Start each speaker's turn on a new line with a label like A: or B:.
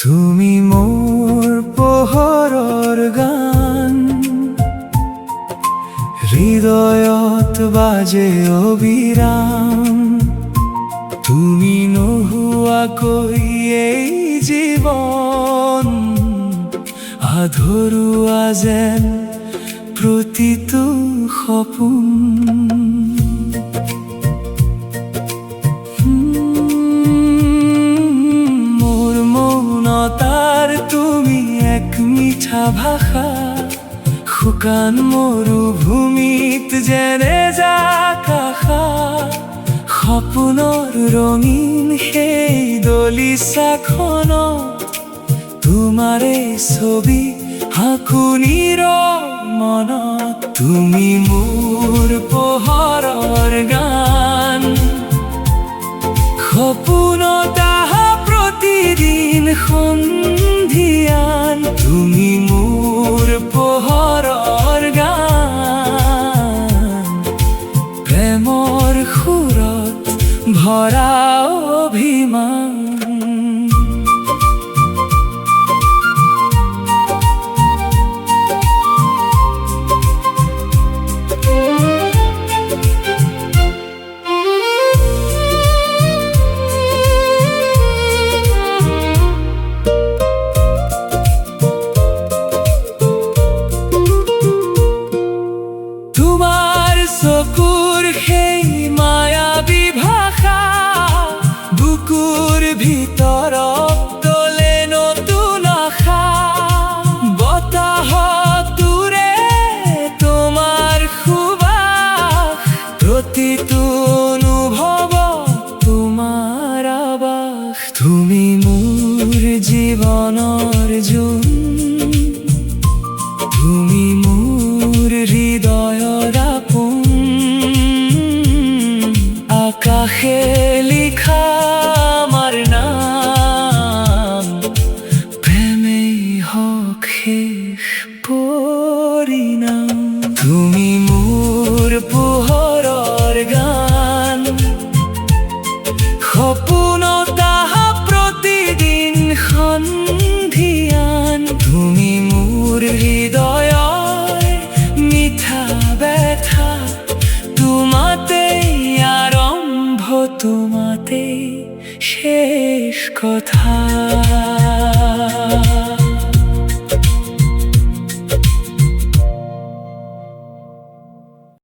A: তুমি মোর পোহৰৰ গান, হৃদয়ত বাজে অবিৰাম। তুমি নোহোৱাকৈ এই জীৱন আধৰুৱা যেন প্ৰতিটো সপোন। মোৰ মৌনতাৰ তুমি এক মিঠা ভাষা, শুকান মৰুভূমিত যেনে আকাশা। সপোনৰ ৰঙীন সেই দলিচাখনত তোমাৰে ছবি আঁকুনিৰ মনত। তুমি মোৰ পোহৰৰ গান, সপোনত আহা প্ৰতিদিন সন্ধিয়ান। তুমি মোৰ পোহৰৰ গান, প্ৰেমৰ সুৰত ভৰা অভিমান। তোমাৰ চকুৰ সেই মায়াবী ভাষা, বুকুৰ ভিতৰত তোলে নতুন আশা। বতাহত উৰে তোমাৰ সুবাস, প্ৰতিটো অনুভৱ তোমাৰ আৱাস। তুমি মোৰ জীৱনৰ জোন, তুমি মোৰ হৃদয়ৰ আপোন। আকাশে লিখা আমাৰ নাম, প্ৰেমেই হওক শেষ পৰিণাম। তুমি মোৰ পোহৰৰ গান, সপোনত আহা প্ৰতিদিন সন্ধিয়ান। তুমি মোৰ হৃদয়ৰ মিঠা ব্যথা, তোমাতেই আৰম্ভ তোমাতেই শেষ কথা।